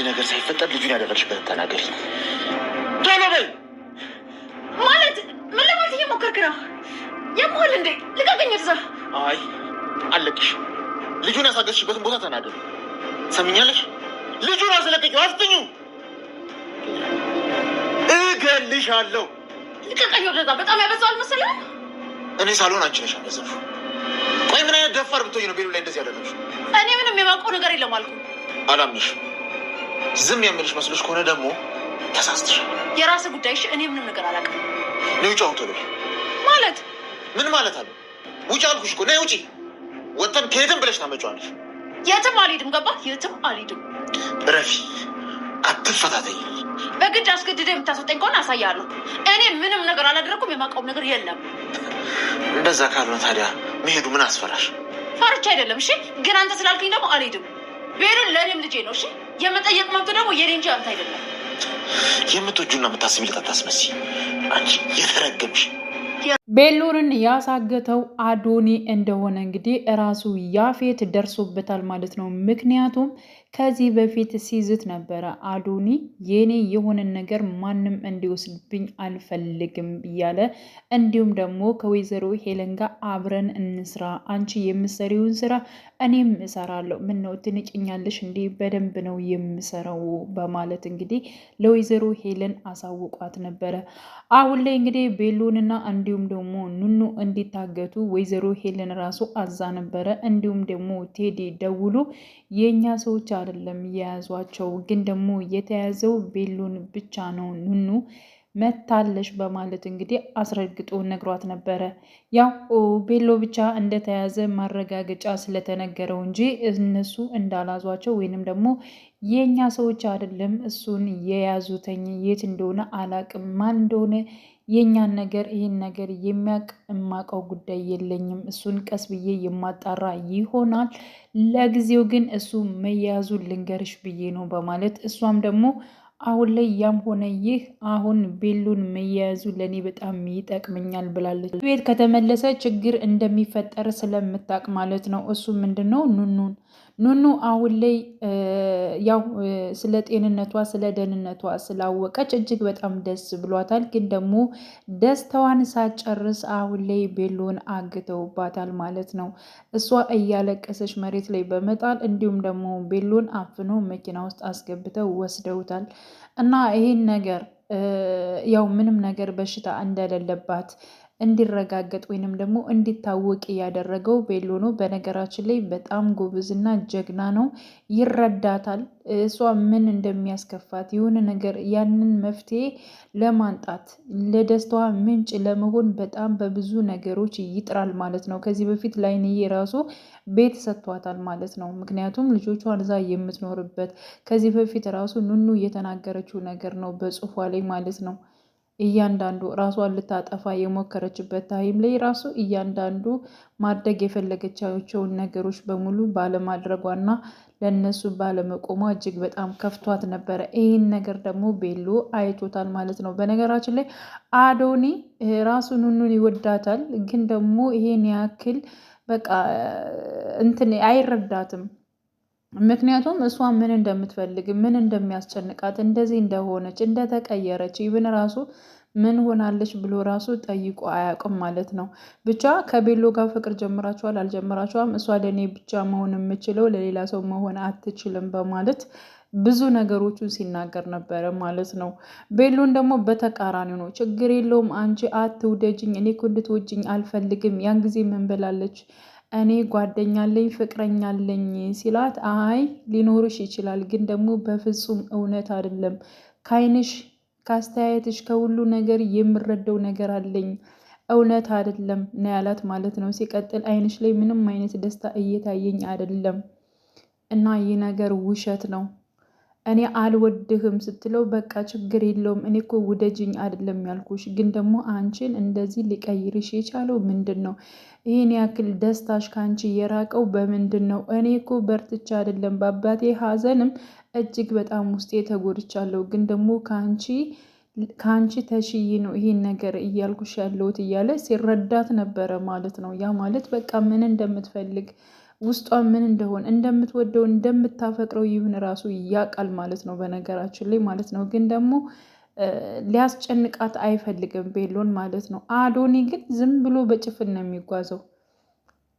ነገር ሳይፈጠር ልጁን ያደረግሽበትን ተናገሪ። ቶሎ በይ። ማለት ምን ለማለት እየሞከርክ ነው? የምሆን እንዴ? ልቀቀኝ እዛ። አይ አለቅሽ። ልጁን ያሳገዝሽበትን ቦታ ተናገሪ። ሰምኛለሽ? ልጁን አስለቅቂው፣ አፍጥኙ። እገልሻለሁ። ልቀቀኝ ወደዛ። በጣም ያበዛዋል መሰለህ። እኔ ሳልሆን አንቺ ነሽ ያበዛሽው። ቆይ ምን አይነት ደፋር ብትሆኝ ነው ቤሉ ላይ እንደዚህ ያደረግሽው? እኔ ምንም የማውቀው ነገር የለም አልኩ። አላምንሽም። ዝም የምልሽ መስሎሽ ከሆነ ደግሞ ተሳስተሻል። የራስህ ጉዳይ። እሺ እኔ ምንም ነገር አላውቅም። ነይ ውጪ አሁን ቶሎ። ማለት ምን ማለት አለ? ውጪ አልኩሽ እኮ። ነይ ውጪ። ወጥተን ከየትም ብለሽ ታመጪዋለሽ። የትም አልሄድም። ገባህ? የትም አልሄድም። ረፊ አትፈታተኝ። በግድ አስገድደህ የምታስወጣኝ ከሆነ አሳያለሁ። እኔ ምንም ነገር አላደረኩም። የማውቀው ነገር የለም። እንደዛ ካልሆነ ታዲያ መሄዱ ምን አስፈራሽ? ፈርቻ አይደለም። እሺ ግን አንተ ስላልከኝ ደግሞ አልሄድም። ቤሉን ለእኔም ልጄ ነው። እሺ የመጠየቅ መብት ደግሞ የኔ እንጂ አንተ አይደለም። የምትወጁና የምታስቢለት አታስመሲ። አንቺ የተረገምሽ። ቤሉንን ያሳገተው አዶኒ እንደሆነ እንግዲህ እራሱ ያፌት ደርሶበታል ማለት ነው። ምክንያቱም ከዚህ በፊት ሲዝት ነበረ አዶኒ የኔ የሆነን ነገር ማንም እንዲወስድብኝ አልፈልግም እያለ እንዲሁም ደግሞ ከወይዘሮ ሄለን ጋር አብረን እንስራ፣ አንቺ የምሰሪውን ስራ እኔም እሰራለሁ፣ ምን ነው ትንጭኛለሽ እንዴ? በደንብ ነው የምሰራው በማለት እንግዲህ ለወይዘሮ ሄለን አሳውቋት ነበረ። አሁን ላይ እንግዲህ ቤሉንና እንዲሁም ደግሞ ኑኑ እንዲታገቱ ወይዘሮ ሄለን ራሱ አዛ ነበረ። እንዲሁም ደግሞ ቴዲ ደውሎ የእኛ ሰዎች አይደለም የያዟቸው፣ ግን ደግሞ የተያዘው ቤሉን ብቻ ነው፣ ኑኑ መታለሽ በማለት እንግዲህ አስረግጦ ነግሯት ነበረ። ያው ቤሎ ብቻ እንደተያዘ ማረጋገጫ ስለተነገረው እንጂ እነሱ እንዳላዟቸው ወይንም ደግሞ የእኛ ሰዎች አይደለም እሱን የያዙተኝ፣ የት እንደሆነ አላቅም፣ ማን እንደሆነ የእኛን ነገር ይህን ነገር የሚያውቅ የማውቀው ጉዳይ የለኝም፣ እሱን ቀስ ብዬ የማጣራ ይሆናል፣ ለጊዜው ግን እሱ መያዙን ልንገርሽ ብዬ ነው በማለት እሷም ደግሞ አሁን ላይ ያም ሆነ ይህ አሁን ቤሉን መያያዙ ለእኔ በጣም ይጠቅመኛል ብላለች። ቤት ከተመለሰ ችግር እንደሚፈጠር ስለምታውቅ ማለት ነው። እሱ ምንድን ነው ኑኑ አሁን ላይ ያው ስለ ጤንነቷ ስለ ደህንነቷ ስላወቀች እጅግ በጣም ደስ ብሏታል። ግን ደግሞ ደስታዋን ሳጨርስ አሁን ላይ ቤሎን አግተውባታል ማለት ነው። እሷ እያለቀሰች መሬት ላይ በመጣል እንዲሁም ደግሞ ቤሎን አፍኖ መኪና ውስጥ አስገብተው ወስደውታል። እና ይህን ነገር ያው ምንም ነገር በሽታ እንደሌለባት እንዲረጋገጥ ወይንም ደግሞ እንዲታወቅ ያደረገው ቤሎ ነው። በነገራችን ላይ በጣም ጎበዝና ጀግና ነው። ይረዳታል እሷ ምን እንደሚያስከፋት የሆነ ነገር ያንን መፍትሄ ለማንጣት ለደስታዋ ምንጭ ለመሆን በጣም በብዙ ነገሮች ይጥራል ማለት ነው። ከዚህ በፊት ላይንዬ ራሱ ቤት ሰጥቷታል ማለት ነው። ምክንያቱም ልጆቿን እዛ የምትኖርበት ከዚህ በፊት ራሱ ኑኑ የተናገረችው ነገር ነው በጽሁፏ ላይ ማለት ነው። እያንዳንዱ ራሷን ልታጠፋ የሞከረችበት ታይም ላይ ራሱ እያንዳንዱ ማድረግ የፈለገቻቸውን ነገሮች በሙሉ ባለማድረጓና ለነሱ ባለመቆሟ እጅግ በጣም ከፍቷት ነበረ። ይህን ነገር ደግሞ ቤሎ አይቶታል ማለት ነው። በነገራችን ላይ አዶኒ ራሱ ኑኑን ይወዳታል፣ ግን ደግሞ ይሄን ያክል በቃ እንትን አይረዳትም። ምክንያቱም እሷ ምን እንደምትፈልግ ምን እንደሚያስጨንቃት እንደዚህ እንደሆነች እንደተቀየረች ይብን ራሱ ምን ሆናለች ብሎ ራሱ ጠይቆ አያውቅም ማለት ነው። ብቻ ከቤሎ ጋር ፍቅር ጀምራችኋል አልጀምራችኋም፣ እሷ ለእኔ ብቻ መሆን የምችለው ለሌላ ሰው መሆን አትችልም በማለት ብዙ ነገሮቹን ሲናገር ነበረ ማለት ነው። ቤሎን ደግሞ በተቃራኒ ነው። ችግር የለውም አንቺ አትውደጅኝ፣ እኔ እኮ እንድትወጂኝ አልፈልግም። ያን ጊዜ ምን ብላለች? እኔ ጓደኛለኝ ፍቅረኛለኝ ሲላት አይ ሊኖርሽ ይችላል፣ ግን ደግሞ በፍጹም እውነት አይደለም፣ ከአይንሽ ከአስተያየትሽ ከሁሉ ነገር የምረዳው ነገር አለኝ፣ እውነት አይደለም ነው ያላት ማለት ነው። ሲቀጥል አይንሽ ላይ ምንም አይነት ደስታ እየታየኝ አይደለም እና ይህ ነገር ውሸት ነው፣ እኔ አልወድህም ስትለው በቃ ችግር የለውም እኔ እኮ ውደጅኝ አይደለም ያልኩሽ፣ ግን ደግሞ አንቺን እንደዚህ ሊቀይርሽ የቻለው ምንድን ነው? ይህን ያክል ደስታሽ ከአንቺ የራቀው በምንድን ነው? እኔ እኮ በርትቻ አይደለም በአባቴ ሀዘንም እጅግ በጣም ውስጤ ተጎድቻለሁ፣ ግን ደግሞ ከአንቺ ተሽይ ነው ይህን ነገር እያልኩሽ ያለሁት እያለ ሲረዳት ነበረ ማለት ነው። ያ ማለት በቃ ምን እንደምትፈልግ ውስጧ ምን እንደሆነ እንደምትወደው እንደምታፈቅረው ይሁን ራሱ ያውቃል ማለት ነው፣ በነገራችን ላይ ማለት ነው። ግን ደግሞ ሊያስጨንቃት አይፈልግም ቤሎን ማለት ነው። አዶኒ ግን ዝም ብሎ በጭፍን ነው የሚጓዘው።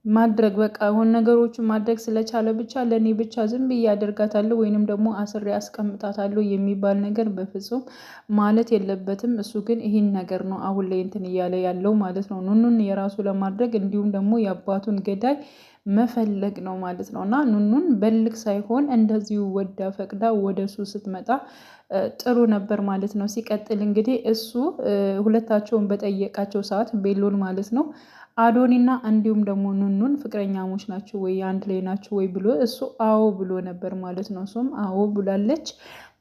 ማድረግ በቃ አሁን ነገሮችን ማድረግ ስለቻለ ብቻ ለእኔ ብቻ ዝም ብዬ አደርጋታለሁ ወይንም ደግሞ አስሬ አስቀምጣታለሁ የሚባል ነገር በፍጹም ማለት የለበትም። እሱ ግን ይህን ነገር ነው አሁን ላይ እንትን እያለ ያለው ማለት ነው። ኑኑን የራሱ ለማድረግ እንዲሁም ደግሞ የአባቱን ገዳይ መፈለግ ነው ማለት ነው። እና ኑኑን በልክ ሳይሆን እንደዚሁ ወዳ ፈቅዳ ወደ እሱ ስትመጣ ጥሩ ነበር ማለት ነው። ሲቀጥል እንግዲህ እሱ ሁለታቸውን በጠየቃቸው ሰዓት ቤሎን ማለት ነው አዶኒና እንዲሁም ደግሞ ኑኑን ፍቅረኛሞች ናቸው ወይ አንድ ላይ ናቸው ወይ ብሎ እሱ አዎ ብሎ ነበር ማለት ነው። እሱም አዎ ብላለች።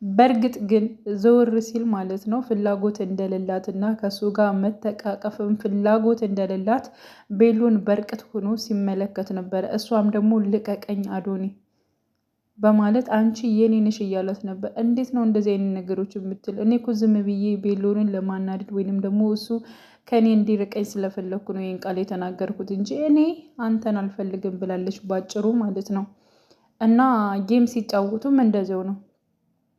በእርግጥ ግን ዘወር ሲል ማለት ነው ፍላጎት እንደሌላት እና ከሱ ጋር መተቃቀፍም ፍላጎት እንደሌላት ቤሎን በርቀት ሆኖ ሲመለከት ነበረ። እሷም ደግሞ ልቀቀኝ አዶኒ በማለት አንቺ የኔ ነሽ እያላት ነበር። እንዴት ነው እንደዚህ አይነት ነገሮች የምትል? እኔ እኮ ዝም ብዬ ቤሎንን ለማናደድ ወይንም ደግሞ እሱ ከእኔ እንዲርቀኝ ስለፈለግኩ ነው ይህን ቃል የተናገርኩት እንጂ እኔ አንተን አልፈልግም ብላለች ባጭሩ ማለት ነው። እና ጌም ሲጫወቱም እንደዚያው ነው።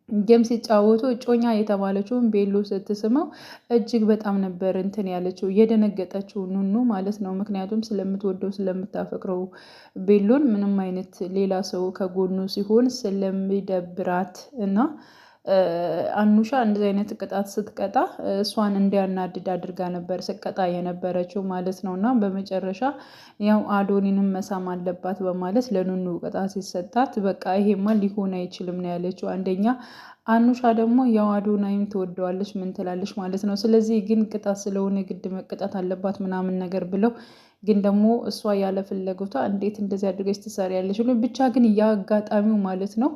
ጌም ሲጫወቱ እጮኛ የተባለችውን ቤሎ ስትስመው እጅግ በጣም ነበር እንትን ያለችው የደነገጠችው ኑኑ ማለት ነው። ምክንያቱም ስለምትወደው ስለምታፈቅረው ቤሎን ምንም አይነት ሌላ ሰው ከጎኑ ሲሆን ስለሚደብራት እና አኑሻ እንደዚህ አይነት ቅጣት ስትቀጣ እሷን እንዲያናድድ አድርጋ ነበር ስቀጣ የነበረችው ማለት ነው። እና በመጨረሻ ያው አዶኒንም መሳም አለባት በማለት ለኑኑ ቅጣት ሲሰጣት በቃ ይሄማ ሊሆን አይችልም ነው ያለችው። አንደኛ አኑሻ ደግሞ ያው አዶናይም ትወደዋለች ምን ትላለች ማለት ነው። ስለዚህ ግን ቅጣት ስለሆነ ግድ መቅጣት አለባት ምናምን ነገር ብለው ግን ደግሞ እሷ ያለ ፍላጎቷ እንዴት እንደዚህ አድርገሽ ትሰሪያለሽ? ብቻ ግን የአጋጣሚው ማለት ነው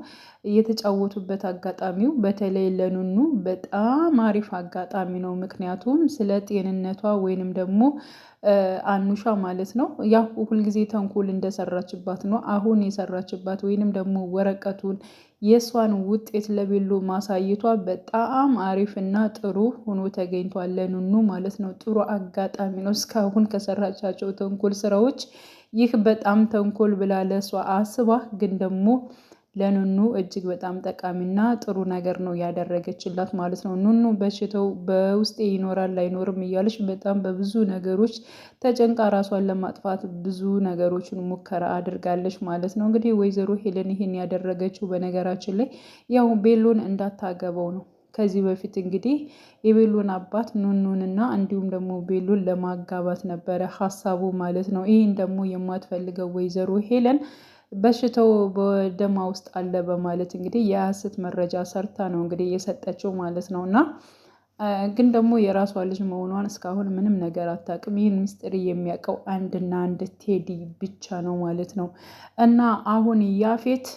የተጫወቱበት አጋጣሚው በተለይ ለኑኑ በጣም አሪፍ አጋጣሚ ነው። ምክንያቱም ስለ ጤንነቷ ወይንም ደግሞ አኑሻ ማለት ነው ያው ሁልጊዜ ተንኮል እንደሰራችባት ነው አሁን የሰራችባት ወይንም ደግሞ ወረቀቱን የእሷን ውጤት ለቤሎ ማሳየቷ በጣም አሪፍና ጥሩ ሆኖ ተገኝቷል ለኑኑ ማለት ነው። ጥሩ አጋጣሚ ነው። እስካሁን ከሰራቻቸው ተንኮል ስራዎች ይህ በጣም ተንኮል ብላ ለእሷ አስባ ግን ደግሞ ለኑኑ እጅግ በጣም ጠቃሚና ጥሩ ነገር ነው ያደረገችላት ማለት ነው። ኑኑ በሽታው በውስጤ ይኖራል አይኖርም እያለች በጣም በብዙ ነገሮች ተጨንቃ ራሷን ለማጥፋት ብዙ ነገሮችን ሙከራ አድርጋለች ማለት ነው። እንግዲህ ወይዘሮ ሄለን ይሄን ያደረገችው በነገራችን ላይ ያው ቤሎን እንዳታገበው ነው። ከዚህ በፊት እንግዲህ የቤሎን አባት ኑኑንና እንዲሁም ደግሞ ቤሎን ለማጋባት ነበረ ሀሳቡ ማለት ነው። ይህን ደግሞ የማትፈልገው ወይዘሮ ሄለን በሽታው በደማ ውስጥ አለ በማለት እንግዲህ የሐሰት መረጃ ሰርታ ነው እንግዲህ እየሰጠችው ማለት ነው። እና ግን ደግሞ የራሷ ልጅ መሆኗን እስካሁን ምንም ነገር አታውቅም። ይህን ምስጢር የሚያውቀው አንድና አንድ ቴዲ ብቻ ነው ማለት ነው። እና አሁን ያፌት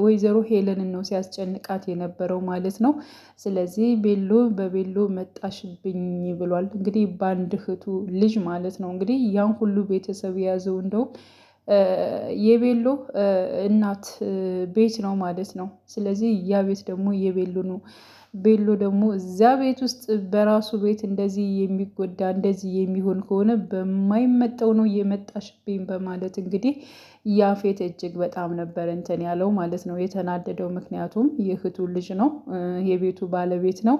ወይዘሮ ሄለንን ነው ሲያስጨንቃት የነበረው ማለት ነው። ስለዚህ በቤሎ መጣሽብኝ ብሏል እንግዲህ በአንድ እህቱ ልጅ ማለት ነው። እንግዲህ ያን ሁሉ ቤተሰብ የያዘው እንደውም የቤሎ እናት ቤት ነው ማለት ነው። ስለዚህ ያ ቤት ደግሞ የቤሎ ነው። ቤሎ ደግሞ እዛ ቤት ውስጥ በራሱ ቤት እንደዚህ የሚጎዳ እንደዚህ የሚሆን ከሆነ በማይመጣው ነው የመጣሽብኝ በማለት እንግዲህ ያፌት እጅግ በጣም ነበር እንትን ያለው ማለት ነው የተናደደው። ምክንያቱም የእህቱ ልጅ ነው፣ የቤቱ ባለቤት ነው።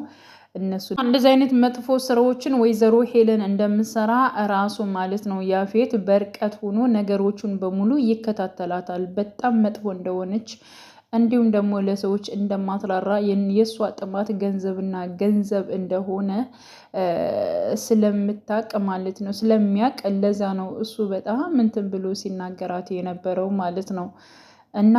እነሱ እንደዚህ አይነት መጥፎ ስራዎችን ወይዘሮ ሄለን እንደምሰራ ራሱ ማለት ነው ያፌት በርቀት ሆኖ ነገሮቹን በሙሉ ይከታተላታል። በጣም መጥፎ እንደሆነች እንዲሁም ደግሞ ለሰዎች እንደማትራራ የእሷ ጥማት ገንዘብና ገንዘብ እንደሆነ ስለምታቅ ማለት ነው ስለሚያቅ ለዛ ነው እሱ በጣም እንትን ብሎ ሲናገራት የነበረው ማለት ነው። እና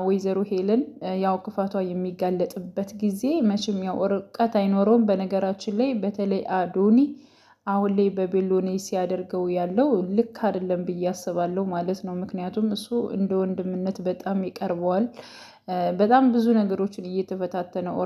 ወይዘሮ ሄለን ያው ክፋቷ የሚጋለጥበት ጊዜ መቼም ያው ርቀት አይኖረውም። በነገራችን ላይ በተለይ አዶኒ አሁን ላይ በቤሎኔ ሲያደርገው ያለው ልክ አይደለም ብዬ አስባለሁ ማለት ነው። ምክንያቱም እሱ እንደ ወንድምነት በጣም ይቀርበዋል። በጣም ብዙ ነገሮችን እየተፈታተነው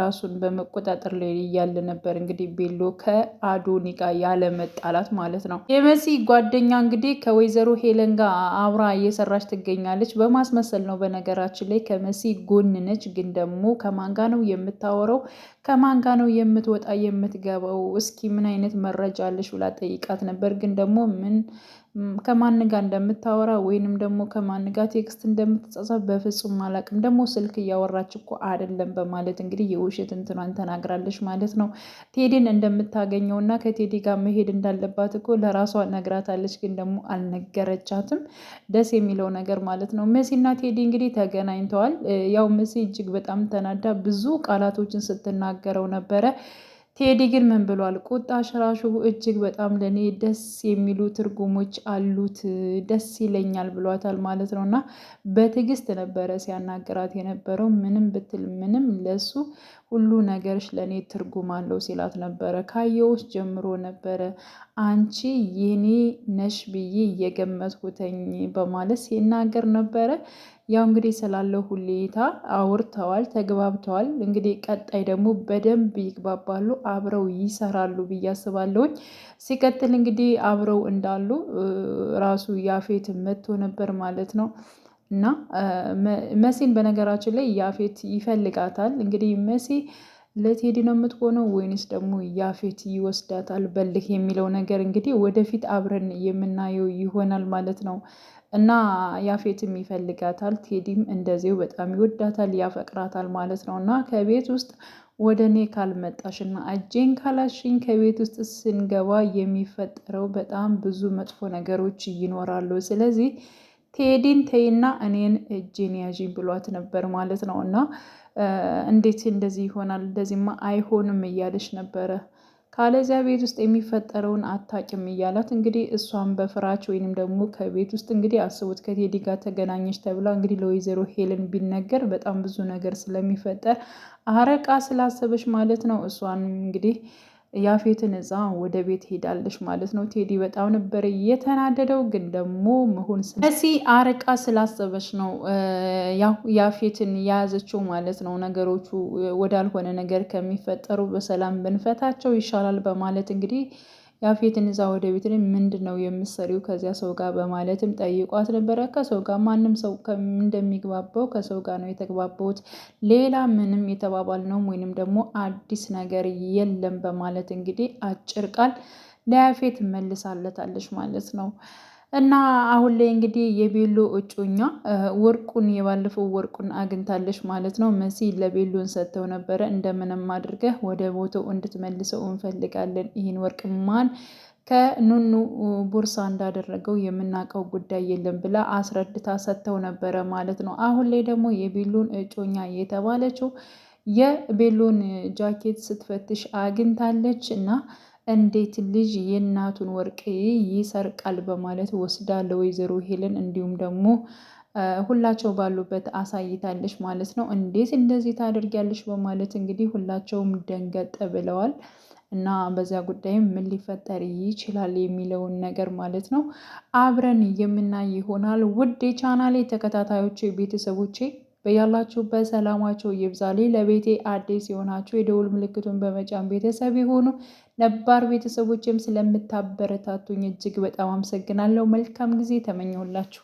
ራሱን በመቆጣጠር ላይ እያለ ነበር እንግዲህ ቤሎ ከአዶኒ ጋር ያለ መጣላት ማለት ነው። የመሲ ጓደኛ እንግዲህ ከወይዘሮ ሄለን ጋር አብራ እየሰራች ትገኛለች። በማስመሰል ነው በነገራችን ላይ ከመሲ ጎን ነች። ግን ደግሞ ከማን ጋር ነው የምታወራው? ከማን ጋር ነው የምትወጣ የምትገባው? እስኪ ምን አይነት መረጃ አለሽ ብላ ጠይቃት ነበር። ግን ደግሞ ምን ከማን ጋር እንደምታወራ ወይንም ደግሞ ከማን ጋር ቴክስት እንደምትጻጻፍ በፍጹም አላቅም። ደግሞ ስልክ እያወራች እኮ አይደለም በማለት እንግዲህ የውሸት እንትኗን ተናግራለች ማለት ነው። ቴዲን እንደምታገኘው እና ከቴዲ ጋር መሄድ እንዳለባት እኮ ለራሷ ነግራታለች፣ ግን ደግሞ አልነገረቻትም። ደስ የሚለው ነገር ማለት ነው። መሲና ቴዲ እንግዲህ ተገናኝተዋል። ያው መሲ እጅግ በጣም ተናዳ ብዙ ቃላቶችን ስትናገረው ነበረ። ቴዲ ግን ምን ብሏል? ቁጣሽ ራሱ እጅግ በጣም ለእኔ ደስ የሚሉ ትርጉሞች አሉት፣ ደስ ይለኛል ብሏታል ማለት ነው። እና በትዕግስት ነበረ ሲያናገራት የነበረው። ምንም ብትል ምንም ለሱ ሁሉ ነገርሽ ለእኔ ትርጉም አለው ሲላት ነበረ። ካየውሽ ጀምሮ ነበረ አንቺ የኔ ነሽ ብዬ እየገመትኩተኝ በማለት ሲናገር ነበረ። ያው እንግዲህ ስላለው ሁኔታ አውርተዋል፣ ተግባብተዋል። እንግዲህ ቀጣይ ደግሞ በደንብ ይግባባሉ፣ አብረው ይሰራሉ ብዬ አስባለሁኝ። ሲቀጥል እንግዲህ አብረው እንዳሉ ራሱ ያፌት መጥቶ ነበር ማለት ነው። እና መሲን በነገራችን ላይ ያፌት ይፈልጋታል። እንግዲህ መሲ ለቴዲ ነው የምትሆነው ወይንስ ደግሞ ያፌት ይወስዳታል በልህ የሚለው ነገር እንግዲህ ወደፊት አብረን የምናየው ይሆናል ማለት ነው። እና ያፌትም ይፈልጋታል፣ ቴዲም እንደዚሁ በጣም ይወዳታል፣ ያፈቅራታል ማለት ነው። እና ከቤት ውስጥ ወደ እኔ ካልመጣሽና እጄን ካላሽኝ ከቤት ውስጥ ስንገባ የሚፈጠረው በጣም ብዙ መጥፎ ነገሮች ይኖራሉ። ስለዚህ ቴዲን ተይና እኔን እጄን ያዥኝ ብሏት ነበር ማለት ነው። እና እንዴት እንደዚህ ይሆናል? እንደዚህማ አይሆንም እያለች ነበረ። ካለዚያ ቤት ውስጥ የሚፈጠረውን አታውቂም እያላት እንግዲህ እሷን በፍራች ወይንም ደግሞ ከቤት ውስጥ እንግዲህ አስቡት ከቴዲ ጋር ተገናኘች ተብላ እንግዲህ ለወይዘሮ ሄለን ቢነገር በጣም ብዙ ነገር ስለሚፈጠር አረቃ ስላሰበች ማለት ነው። እሷን እንግዲህ ያፌትን እዛ ወደ ቤት ሄዳለች ማለት ነው። ቴዲ በጣም ነበር የተናደደው፣ ግን ደግሞ መሆን መሲ አርቃ ስላሰበች ነው ያው ያፌትን የያዘችው ማለት ነው። ነገሮቹ ወዳልሆነ ነገር ከሚፈጠሩ በሰላም ብንፈታቸው ይሻላል በማለት እንግዲህ ያፌትን እዛ ወደ ቤት ምንድን ነው የምትሰሪው ከዚያ ሰው ጋር በማለትም ጠይቋት ነበረ። ከሰው ጋር ማንም ሰው እንደሚግባባው ከሰው ጋር ነው የተግባባሁት፣ ሌላ ምንም የተባባልነው ወይንም ደግሞ አዲስ ነገር የለም በማለት እንግዲህ አጭር ቃል ለያፌት መልሳለታለች ማለት ነው። እና አሁን ላይ እንግዲህ የቤሎ እጮኛ ወርቁን የባለፈው ወርቁን አግኝታለች ማለት ነው። መሲ ለቤሎን ሰጥተው ነበረ። እንደምንም አድርገህ ወደ ቦታው እንድትመልሰው እንፈልጋለን። ይህን ወርቅ ማን ከኑኑ ቦርሳ እንዳደረገው የምናውቀው ጉዳይ የለም ብላ አስረድታ ሰጥተው ነበረ ማለት ነው። አሁን ላይ ደግሞ የቤሎን እጮኛ የተባለችው የቤሎን ጃኬት ስትፈትሽ አግኝታለች እና እንዴት ልጅ የእናቱን ወርቅ ይሰርቃል በማለት ወስዳ ለወይዘሮ ሄለን እንዲሁም ደግሞ ሁላቸው ባሉበት አሳይታለች ማለት ነው። እንዴት እንደዚህ ታደርጊያለሽ በማለት እንግዲህ ሁላቸውም ደንገጥ ብለዋል። እና በዚያ ጉዳይም ምን ሊፈጠር ይችላል የሚለውን ነገር ማለት ነው አብረን የምናይ ይሆናል። ውድ የቻናሌ ተከታታዮቼ ቤተሰቦቼ በያላችሁበት ሰላማቸው ይብዛሌ። ለቤቴ አዲስ የሆናችሁ የደውል ምልክቱን በመጫን ቤተሰብ የሆኑ ነባር ቤተሰቦችም ስለምታበረታቱኝ እጅግ በጣም አመሰግናለሁ። መልካም ጊዜ ተመኘሁላችሁ።